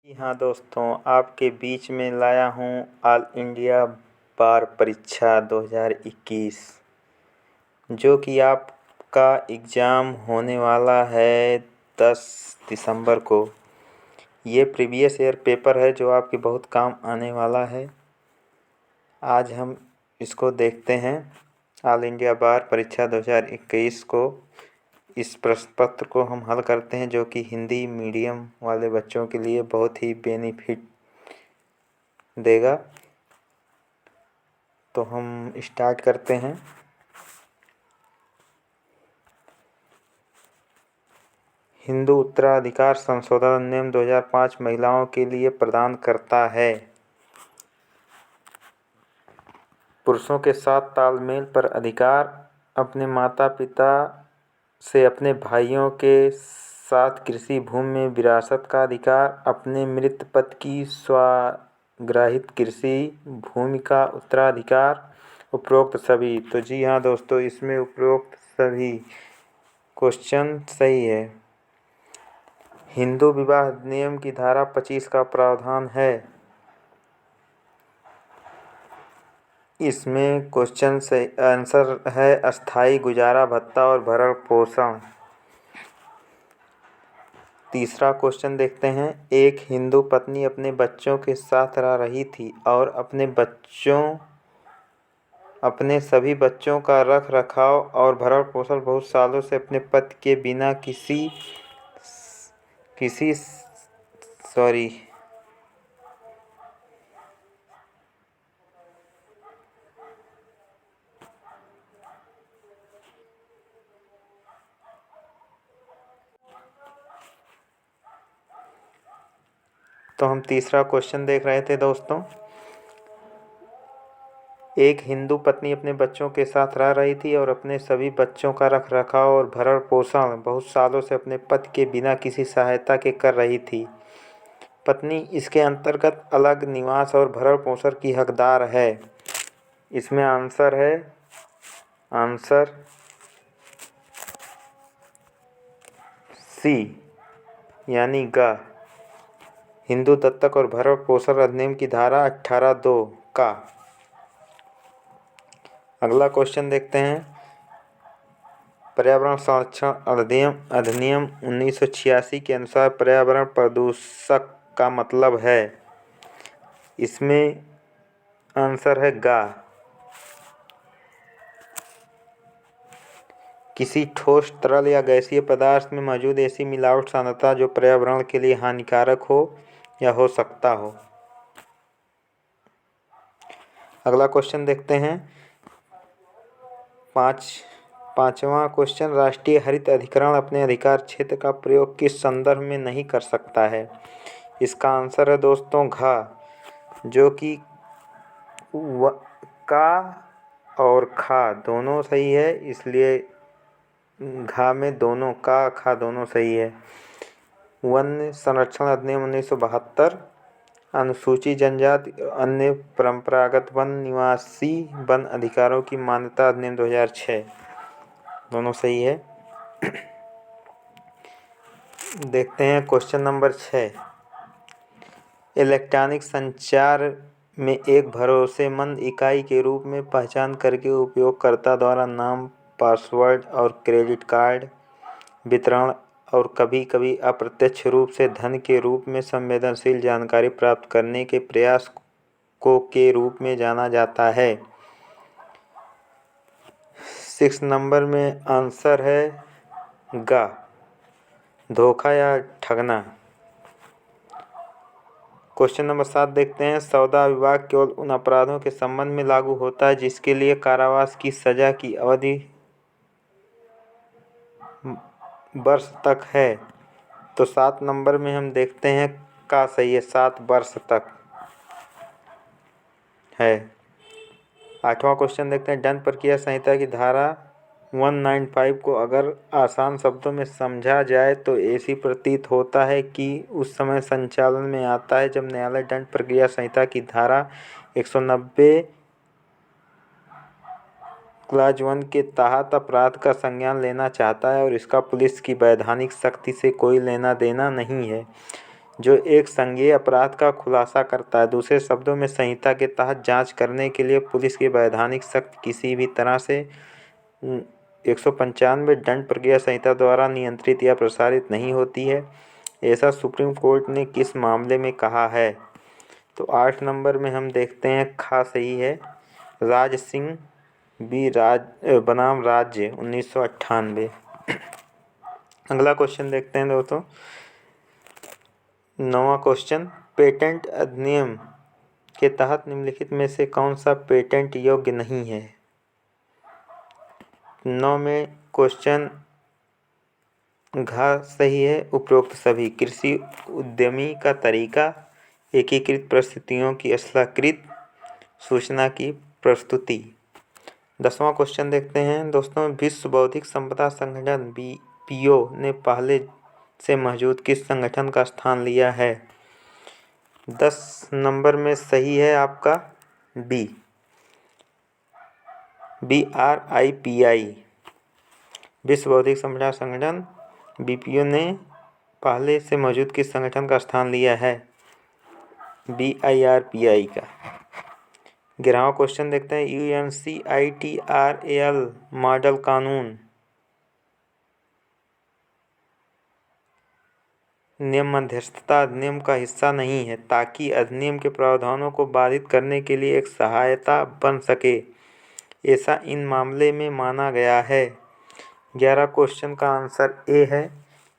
जी हाँ दोस्तों, आपके बीच में लाया हूँ ऑल इंडिया बार परीक्षा 2021 जो कि आपका एग्ज़ाम होने वाला है 10 दिसंबर को। ये प्रीवियस ईयर पेपर है जो आपके बहुत काम आने वाला है। आज हम इसको देखते हैं। ऑल इंडिया बार परीक्षा 2021 को इस प्रश्न पत्र को हम हल करते हैं जो कि हिंदी मीडियम वाले बच्चों के लिए बहुत ही बेनिफिट देगा। तो हम स्टार्ट करते हैं। हिंदू उत्तराधिकार संशोधन अधिनियम 2005 महिलाओं के लिए प्रदान करता है पुरुषों के साथ तालमेल पर अधिकार, अपने माता पिता से अपने भाइयों के साथ कृषि भूमि में विरासत का अधिकार, अपने मृत पति की स्वाग्राहित कृषि भूमि का उत्तराधिकार, उपरोक्त सभी। तो जी हाँ दोस्तों, इसमें उपरोक्त सभी क्वेश्चन सही है। हिंदू विवाह अधिनियम की धारा 25 का प्रावधान है। इसमें क्वेश्चन से आंसर है अस्थायी गुजारा भत्ता और भरण पोषण। तीसरा क्वेश्चन देखते हैं। एक हिंदू पत्नी अपने बच्चों के साथ रह रही थी और अपने सभी बच्चों का रख रखाव और भरण पोषण बहुत सालों से अपने पति के बिना किसी सॉरी तो हम तीसरा क्वेश्चन देख रहे थे दोस्तों। एक हिंदू पत्नी अपने बच्चों के साथ रह रही थी और अपने सभी बच्चों का रख रखाव और भरण पोषण बहुत सालों से अपने पति के बिना किसी सहायता के कर रही थी। पत्नी इसके अंतर्गत अलग निवास और भरण पोषण की हकदार है। इसमें आंसर सी यानी ग। हिंदू दत्तक और भरण पोषण अधिनियम की धारा 18(2) का। अगला क्वेश्चन देखते हैं। पर्यावरण संरक्षण अधिनियम 1986 के अनुसार पर्यावरण प्रदूषक का मतलब है। इसमें आंसर है गा। किसी ठोस तरल या गैसीय पदार्थ में मौजूद ऐसी मिलावट सांद्रता जो पर्यावरण के लिए हानिकारक हो या हो सकता हो। अगला क्वेश्चन देखते हैं। पांचवा क्वेश्चन। राष्ट्रीय हरित अधिकरण अपने अधिकार क्षेत्र का प्रयोग किस संदर्भ में नहीं कर सकता है। इसका आंसर है दोस्तों घ, जो कि का और खा दोनों सही है, इसलिए घा में दोनों का खा दोनों सही है। वन संरक्षण अधिनियम 1972, अनुसूचित जनजाति अन्य परंपरागत वन निवासी वन अधिकारों की मान्यता अधिनियम 2006 दोनों सही है। देखते हैं क्वेश्चन नंबर 6। इलेक्ट्रॉनिक संचार में एक भरोसेमंद इकाई के रूप में पहचान करके उपयोगकर्ता द्वारा नाम, पासवर्ड और क्रेडिट कार्ड वितरण और कभी-कभी अप्रत्यक्ष रूप से धन के रूप में संवेदनशील जानकारी प्राप्त करने के प्रयास को के रूप में जाना जाता है। 6 नंबर में आंसर है गा, धोखा या ठगना। क्वेश्चन नंबर 7 देखते हैं। सौदा विभाग केवल उन अपराधों के संबंध में लागू होता है जिसके लिए कारावास की सजा की अवधि वर्ष तक है। तो 7 नंबर में हम देखते हैं का सही है, 7 वर्ष तक है। 8वां क्वेश्चन देखते हैं। दंड प्रक्रिया संहिता की धारा 195 को अगर आसान शब्दों में समझा जाए तो ऐसी प्रतीत होता है कि उस समय संचालन में आता है जब न्यायालय दंड प्रक्रिया संहिता की धारा 190 क्लॉज 1 के तहत अपराध का संज्ञान लेना चाहता है और इसका पुलिस की वैधानिक शक्ति से कोई लेना देना नहीं है। जो एक संज्ञेय अपराध का खुलासा करता है। दूसरे शब्दों में संहिता के तहत जांच करने के लिए पुलिस की वैधानिक शक्ति किसी भी तरह से 195 दंड प्रक्रिया संहिता द्वारा नियंत्रित या प्रसारित नहीं होती है। ऐसा सुप्रीम कोर्ट ने किस मामले में कहा है? तो 8 नंबर में हम देखते हैं खा सही है, राज सिंह बनाम राज्य 1998। अगला क्वेश्चन देखते हैं दोस्तों, 9वां क्वेश्चन, पेटेंट अधिनियम के तहत निम्नलिखित में से कौन सा पेटेंट योग्य नहीं है? 9 में क्वेश्चन घ सही है, उपरोक्त सभी। कृषि उद्यमी का तरीका, एकीकृत परिस्थितियों की स्थलाकृत सूचना की प्रस्तुति। 10वां क्वेश्चन देखते हैं दोस्तों, विश्व बौद्धिक संपदा संगठन WPO ने पहले से मौजूद किस संगठन का स्थान लिया है? 10 नंबर में सही है आपका B, BRIPI। विश्व बौद्धिक संपदा संगठन WPO ने पहले से मौजूद किस संगठन का स्थान लिया है? BIRPI का। 11वां क्वेश्चन देखते हैं, UNCITRAL मॉडल कानून नियम मध्यस्थता अधिनियम का हिस्सा नहीं है, ताकि अधिनियम के प्रावधानों को बाधित करने के लिए एक सहायता बन सके, ऐसा इन मामले में माना गया है। 11 क्वेश्चन का आंसर ए है,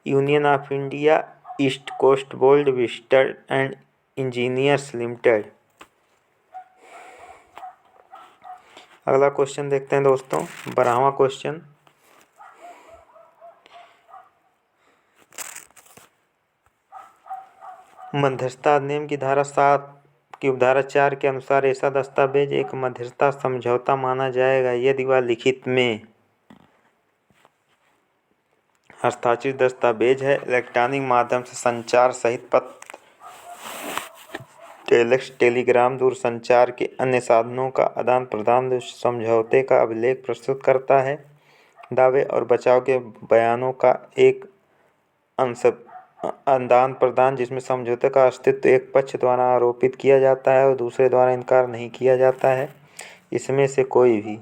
union of India East Coast bold visitor and engineers limited. अगला क्वेश्चन देखते हैं दोस्तों, 12वां क्वेश्चन, मध्यस्थता अधिनियम की धारा 7 की उपधारा 4 के अनुसार ऐसा दस्तावेज एक मध्यस्थता समझौता माना जाएगा यदि वह लिखित में हस्ताक्षरित दस्तावेज है, इलेक्ट्रॉनिक माध्यम से संचार सहित पत्र, टेलेक्स, टेलीग्राम, दूरसंचार के अन्य साधनों का आदान प्रदान समझौते का अभिलेख प्रस्तुत करता है, दावे और बचाव के बयानों का एक आदान प्रदान जिसमें समझौते का अस्तित्व एक पक्ष द्वारा आरोपित किया जाता है और दूसरे द्वारा इनकार नहीं किया जाता है। इसमें से कोई भी,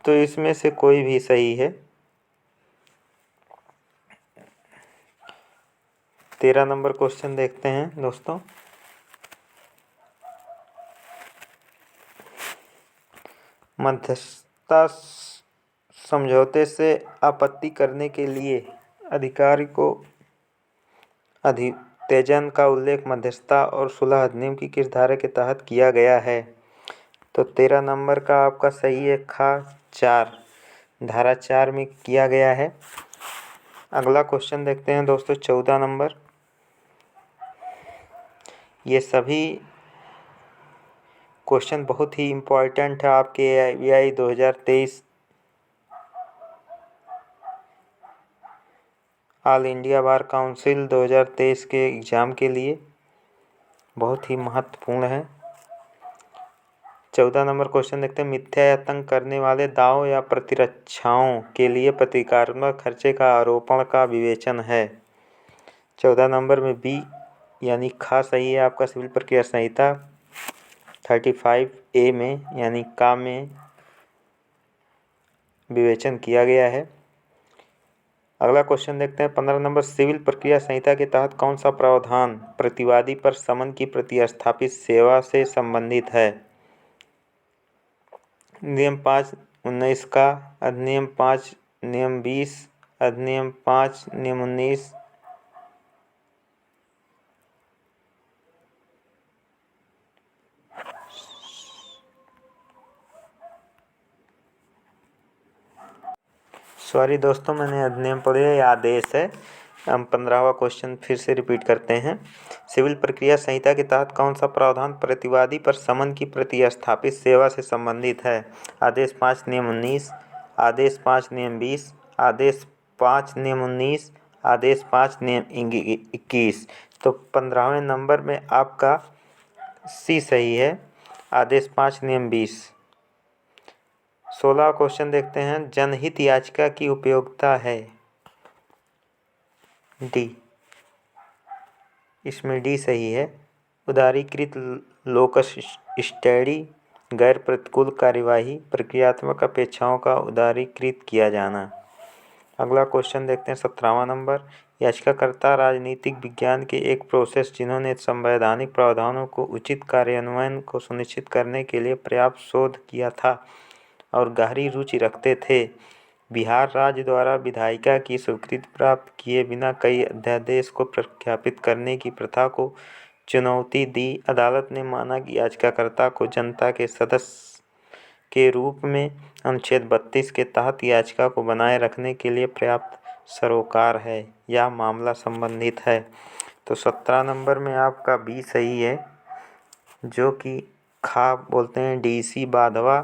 तो इसमें से कोई भी सही है। 13 नंबर क्वेश्चन देखते हैं दोस्तों, मध्यस्थता समझौते से आपत्ति करने के लिए अधिकारी को अधित्तेजन का उल्लेख मध्यस्थता और सुलह अधिनियम की किस धारा के तहत किया गया है? तो 13 नंबर का आपका सही है खा 4, धारा 4 में किया गया है। अगला क्वेश्चन देखते हैं दोस्तों, 14 नंबर। ये सभी क्वेश्चन बहुत ही इम्पोर्टेंट है आपके AIBI 2023 all India bar council 2023 के एग्ज़ाम के लिए बहुत ही महत्वपूर्ण है। 14 नंबर क्वेश्चन देखते हैं, मिथ्या या तंग करने वाले दावों या प्रतिरक्षाओं के लिए प्रतिकारात्मक खर्चे का आरोपण का विवेचन है। 14 नंबर में बी यानी खा सही है आपका, सिविल प्रक्रिया संहिता 35A में यानी का में विवेचन किया गया है। अगला क्वेश्चन देखते हैं, 15 नंबर, सिविल प्रक्रिया संहिता के तहत कौन सा प्रावधान प्रतिवादी पर समन की प्रतिस्थापित सेवा से संबंधित है? नियम 5/19 का, अधिनियम 5 नियम 20, अधिनियम 5 नियम 19। सॉरी दोस्तों, मैंने अधिनियम पढ़े, ये आदेश है। हम 15वां क्वेश्चन फिर से रिपीट करते हैं। सिविल प्रक्रिया संहिता के तहत कौन सा प्रावधान प्रतिवादी पर समन की प्रतिस्थापित सेवा से संबंधित है? आदेश 5 नियम 19, आदेश 5 नियम 20, आदेश 5 नियम 19, आदेश 5 नियम 21। तो 15वें नंबर में आपका सी सही है, आदेश 5 नियम 20। 16 क्वेश्चन देखते हैं, जनहित याचिका की उपयोगिता है। डी, इसमें डी सही है। उदारीकृत लोकस स्टडी, गैर प्रतिकूल कार्यवाही, प्रक्रियात्मक अपेक्षाओं का उदारीकृत किया जाना। अगला क्वेश्चन देखते हैं 17वां नंबर। याचिकाकर्ता राजनीतिक विज्ञान के एक प्रोसेस जिन्होंने संवैधानिक प्रावधानों को उचित कार्यान्वयन को सुनिश्चित करने के लिए पर्याप्त शोध किया था और गहरी रुचि रखते थे। बिहार राज्य द्वारा विधायिका की स्वीकृति प्राप्त किए बिना कई अध्यादेश को प्रख्यापित करने की प्रथा को चुनौती दी। अदालत ने माना कि याचिकाकर्ता को जनता के सदस्य के रूप में अनुच्छेद 32 के तहत याचिका को बनाए रखने के लिए पर्याप्त सरोकार है या मामला संबंधित है। तो 17 नंबर में आपका बी सही है, जो कि खा बोलते हैं DC बाधवा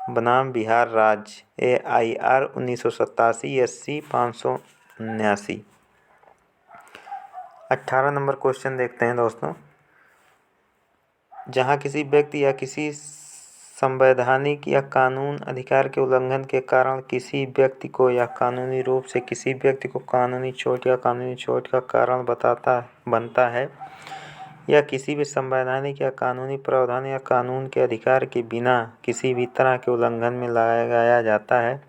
बनाम बिहार राज्य AIR 1987 SC 579। 18 नंबर क्वेश्चन देखते हैं दोस्तों। जहाँ किसी व्यक्ति या किसी संवैधानिक या कानून अधिकार के उल्लंघन के कारण किसी व्यक्ति को या कानूनी रूप से किसी व्यक्ति को कानूनी चोट या कानूनी चोट का कारण बनता है या किसी भी संवैधानिक या कानूनी प्रावधान या कानून के अधिकार के बिना किसी भी तरह के उल्लंघन में लगाया जाता है,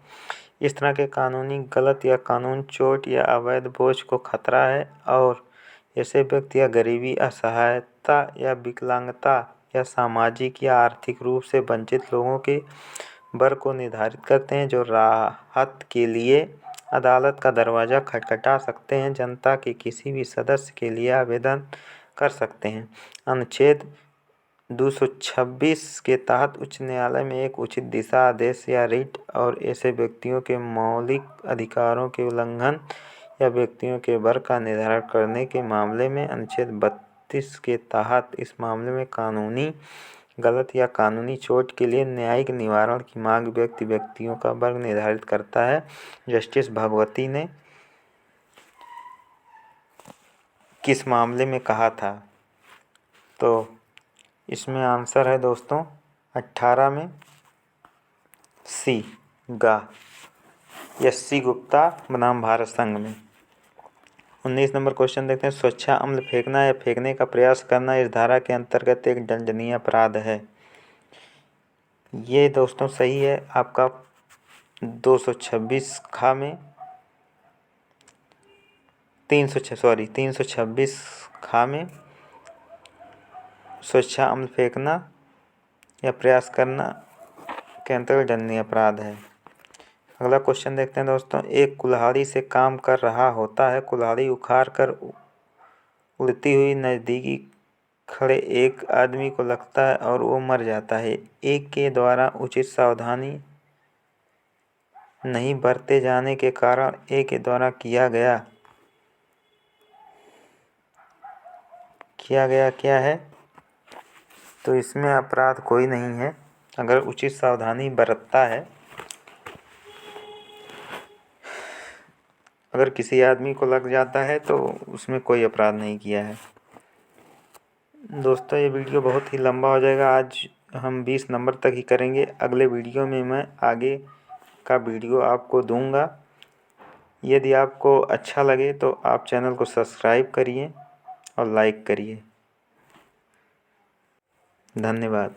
इस तरह के कानूनी गलत या कानून चोट या अवैध बोझ को खतरा है और ऐसे व्यक्ति या गरीबी, असहायता या विकलांगता या सामाजिक या आर्थिक रूप से वंचित लोगों के वर्ग को निर्धारित करते हैं, जो राहत के लिए अदालत का दरवाज़ा खटखटा सकते हैं, जनता के किसी भी सदस्य के लिए आवेदन कर सकते हैं। अनुच्छेद 226 के तहत उच्च न्यायालय में एक उचित दिशा आदेश या रिट और ऐसे व्यक्तियों के मौलिक अधिकारों के उल्लंघन या व्यक्तियों के वर्ग का निर्धारण करने के मामले में अनुच्छेद 32 के तहत इस मामले में कानूनी गलत या कानूनी चोट के लिए न्यायिक निवारण की मांग व्यक्तियों का वर्ग निर्धारित करता है। जस्टिस भगवती ने किस मामले में कहा था? तो इसमें आंसर है दोस्तों 18 में सी गा, SC गुप्ता बनाम भारत संघ में। 19 नंबर क्वेश्चन देखते हैं। स्वच्छा अम्ल फेंकना या फेंकने का प्रयास करना इस धारा के अंतर्गत एक दंडनीय अपराध है। ये दोस्तों सही है आपका 226 खा में 326 खा में स्वच्छा अम्ल फेंकना या प्रयास करना के अंतर्गत दंडनीय अपराध है। अगला क्वेश्चन देखते हैं दोस्तों। एक कुल्हाड़ी से काम कर रहा होता है, कुल्हाड़ी उखाड़ कर उड़ती हुई नज़दीकी खड़े एक आदमी को लगता है और वो मर जाता है। एक के द्वारा उचित सावधानी नहीं बरते जाने के कारण ए के द्वारा किया गया क्या है? तो इसमें अपराध कोई नहीं है अगर उचित सावधानी बरतता है। अगर किसी आदमी को लग जाता है तो उसमें कोई अपराध नहीं किया है। दोस्तों ये वीडियो बहुत ही लंबा हो जाएगा, आज हम 20 नंबर तक ही करेंगे। अगले वीडियो में मैं आगे का वीडियो आपको दूंगा। यदि आपको अच्छा लगे तो आप चैनल को सब्सक्राइब करिए और लाइक करिए। धन्यवाद।